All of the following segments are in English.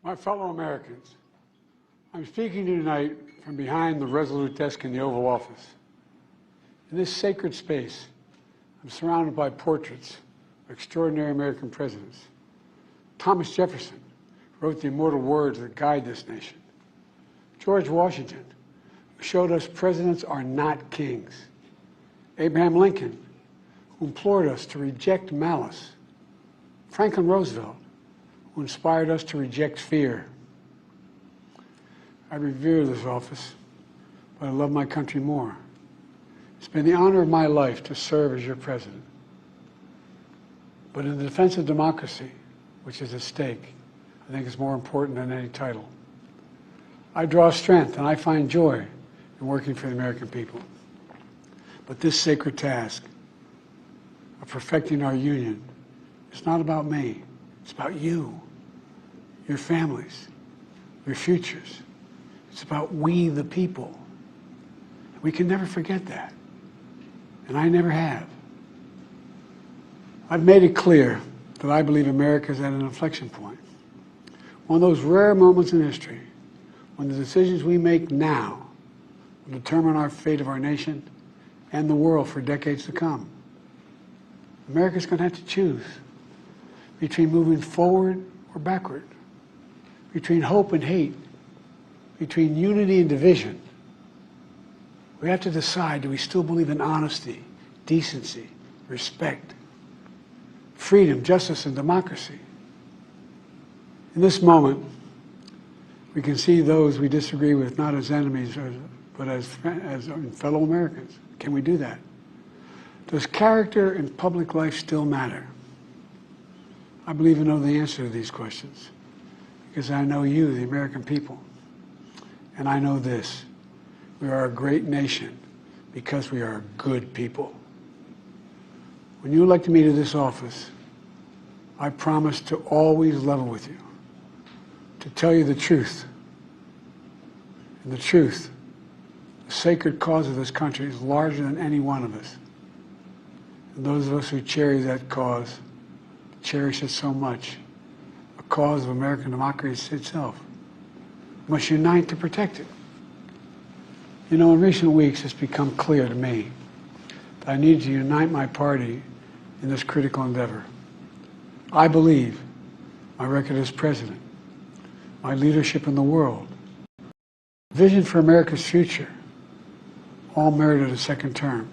My fellow Americans, I'm speaking to you tonight from behind the resolute desk in the Oval Office. In this sacred space, I'm surrounded by portraits of extraordinary American presidents. Thomas Jefferson wrote the immortal words that guide this nation. George Washington, who showed us presidents are not kings. Abraham Lincoln, who implored us to reject malice. Franklin Roosevelt, who inspired us to reject fear. I revere this office, but I love my country more. It's been the honor of my life to serve as your president. But in the defense of democracy, which is at stake, I think it's more important than any title. I draw strength and I find joy in working for the American people. But this sacred task of perfecting our union is not about me. It's about you, your families, your futures. It's about we, the people. We can never forget that. And I never have. I've made it clear that I believe America is at an inflection point. One of those rare moments in history when the decisions we make now will determine our fate of our nation and the world for decades to come. America's going to have to choose between moving forward or backward, between hope and hate, between unity and division. We have to decide, do we still believe in honesty, decency, respect, freedom, justice, and democracy? In this moment, we can see those we disagree with not as enemies, but as fellow Americans. Can we do that? Does character in public life still matter? I believe I know the answer to these questions because I know you, the American people. And I know this: we are a great nation because we are good people. When you elected me to this office, I promised to always level with you, to tell you the truth. And the truth, the sacred cause of this country, is larger than any one of us. And those of us who cherish that cause, cherish it so much, a cause of American democracy itself, must unite to protect it. You know, in recent weeks, it's become clear to me that I need to unite my party in this critical endeavor. I believe my record as president, my leadership in the world, vision for America's future, all merited a second term.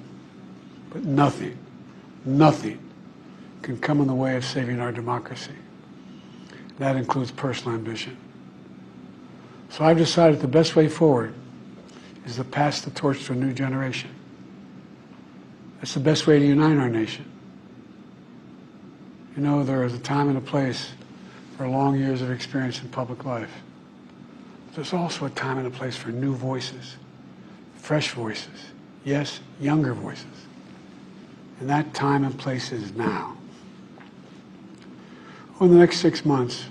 But nothing can come in the way of saving our democracy. That includes personal ambition. So I've decided the best way forward is to pass the torch to a new generation. That's the best way to unite our nation. You know, there is a time and a place for long years of experience in public life. There's also a time and a place for new voices, fresh voices, yes, younger voices. And that time and place is now. Over the next 6 months,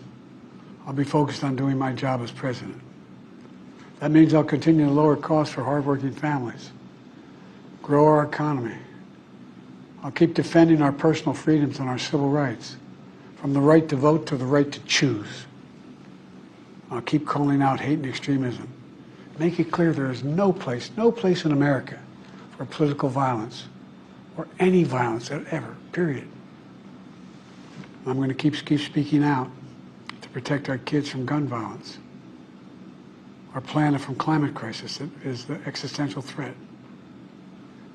I'll be focused on doing my job as president. That means I'll continue to lower costs for hardworking families, grow our economy. I'll keep defending our personal freedoms and our civil rights, from the right to vote to the right to choose. I'll keep calling out hate and extremism. Make it clear there is no place in America for political violence or any violence ever, period. I'm going to keep speaking out to protect our kids from gun violence, our planet from climate crisis that is the existential threat.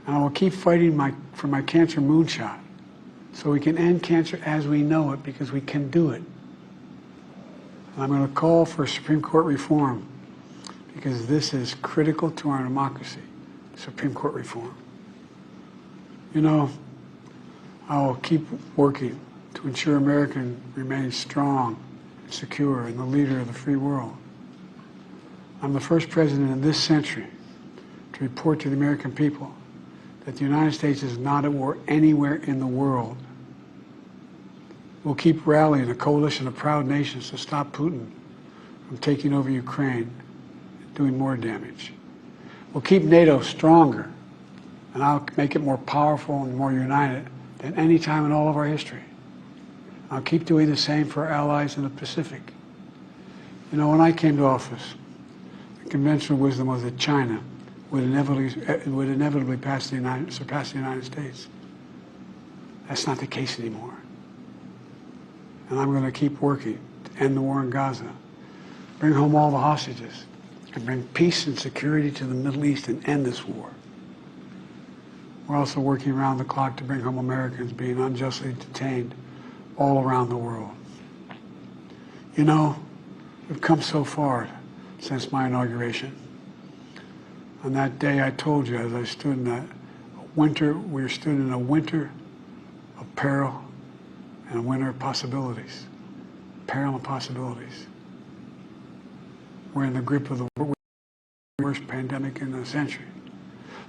And I will keep fighting for my cancer moonshot so we can end cancer as we know it, because we can do it. And I'm going to call for Supreme Court reform because this is critical to our democracy, Supreme Court reform. You know, I will keep working to ensure America remains strong and secure and the leader of the free world. I'm the first president in this century to report to the American people that the United States is not at war anywhere in the world. We'll keep rallying a coalition of proud nations to stop Putin from taking over Ukraine and doing more damage. We'll keep NATO stronger, and I'll make it more powerful and more united than any time in all of our history. I'll keep doing the same for our allies in the Pacific. You know, when I came to office, the conventional wisdom was that China would inevitably surpass the United States. That's not the case anymore. And I'm going to keep working to end the war in Gaza, bring home all the hostages, and bring peace and security to the Middle East and end this war. We're also working around the clock to bring home Americans being unjustly detained all around the world. You know, we've come so far since my inauguration. On that day, I told you, as I stood in a winter, we stood in a winter of peril and a winter of possibilities. Peril and possibilities. We're in the grip of the worst pandemic in a century.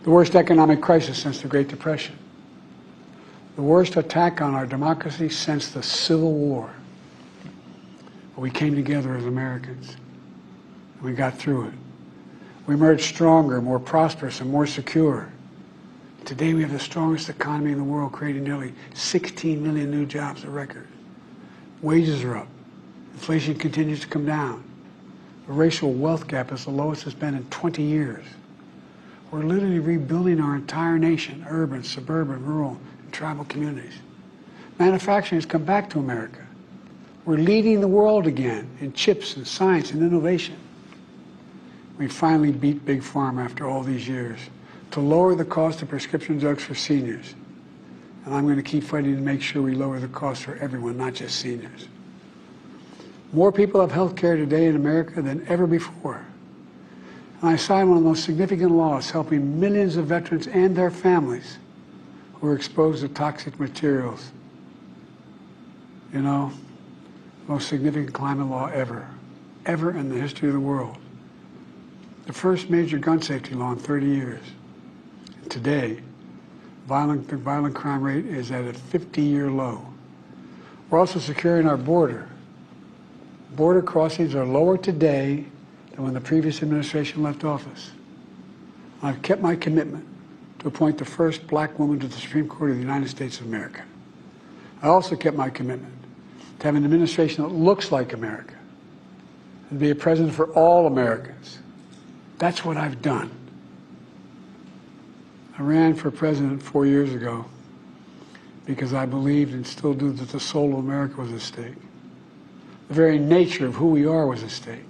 The worst economic crisis since the Great Depression. The worst attack on our democracy since the Civil War. But we came together as Americans, and we got through it. We emerged stronger, more prosperous, and more secure. Today we have the strongest economy in the world, creating nearly 16 million new jobs, a record. Wages are up. Inflation continues to come down. The racial wealth gap is the lowest it's been in 20 years. We're literally rebuilding our entire nation, urban, suburban, rural, and tribal communities. Manufacturing has come back to America. We're leading the world again in chips and science and innovation. We finally beat Big Pharma after all these years to lower the cost of prescription drugs for seniors. And I'm going to keep fighting to make sure we lower the cost for everyone, not just seniors. More people have health care today in America than ever before. And I signed one of the most significant laws helping millions of veterans and their families who are exposed to toxic materials. You know, most significant climate law ever in the history of the world. The first major gun safety law in 30 years. And today, the violent crime rate is at a 50-year low. We're also securing our border. Border crossings are lower today than when the previous administration left office. I've kept my commitment to appoint the first black woman to the Supreme Court of the United States of America. I also kept my commitment to have an administration that looks like America and be a president for all Americans. That's what I've done. I ran for president 4 years ago because I believed and still do that the soul of America was at stake. The very nature of who we are was at stake.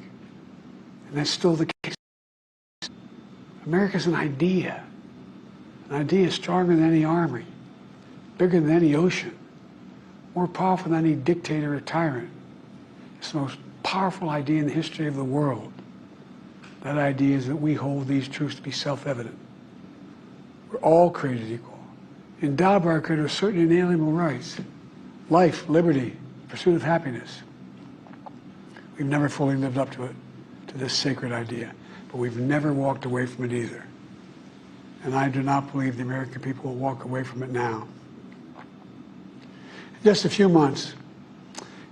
And that's still the case. America's an idea. An idea stronger than any army, bigger than any ocean, more powerful than any dictator or tyrant. It's the most powerful idea in the history of the world. That idea is that we hold these truths to be self-evident. We're all created equal, endowed by our Creator with certain inalienable rights: life, liberty, pursuit of happiness. We've never fully lived up to it, to this sacred idea, but we've never walked away from it either. And I do not believe the American people will walk away from it now. In just a few months,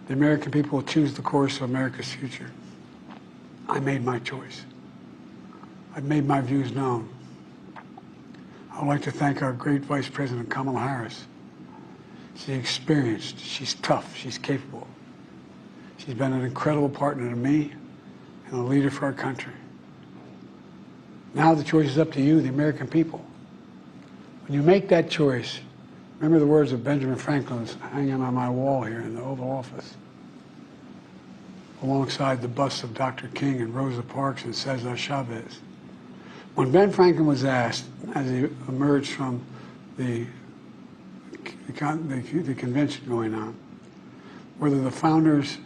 the American people will choose the course of America's future. I made my choice. I've made my views known. I would like to thank our great Vice President Kamala Harris. She's experienced, she's tough, she's capable. She's been an incredible partner to me and a leader for our country. Now the choice is up to you, the American people. When you make that choice, remember the words of Benjamin Franklin hanging on my wall here in the Oval Office, alongside the busts of Dr. King and Rosa Parks and Cesar Chavez. When Ben Franklin was asked, as he emerged from the convention going on, whether the founders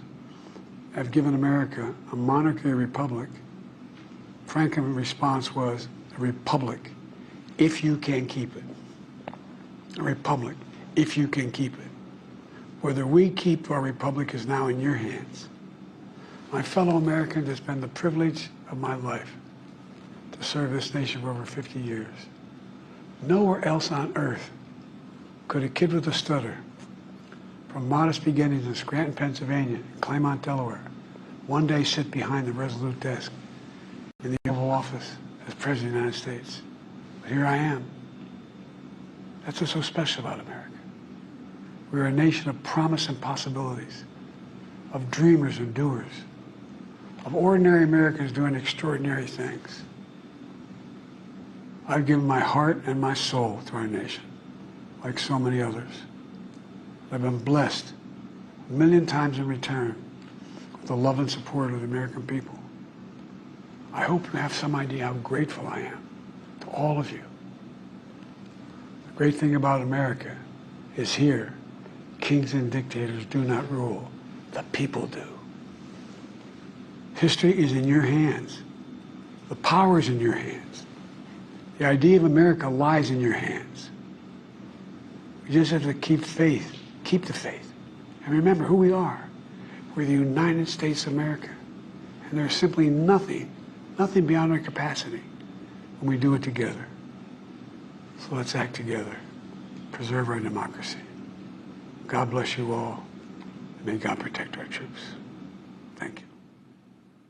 have given America a monarchy or republic, Franklin's response was, a republic, if you can keep it. A republic, if you can keep it. Whether we keep our republic is now in your hands. My fellow Americans, it's been the privilege of my life to serve this nation for over 50 years. Nowhere else on earth could a kid with a stutter, from modest beginnings in Scranton, Pennsylvania, and Claymont, Delaware, one day sit behind the resolute desk in the Oval Office as President of the United States. But here I am. That's what's so special about America. We're a nation of promise and possibilities, of dreamers and doers, of ordinary Americans doing extraordinary things. I've given my heart and my soul to our nation, like so many others. I've been blessed a million times in return with the love and support of the American people. I hope you have some idea how grateful I am to all of you. The great thing about America is here, kings and dictators do not rule, the people do. History is in your hands. The power is in your hands. The idea of America lies in your hands. We just have to keep faith, keep the faith, and remember who we are. We're the United States of America, and there's simply nothing beyond our capacity when we do it together. So let's act together, preserve our democracy. God bless you all, and may God protect our troops.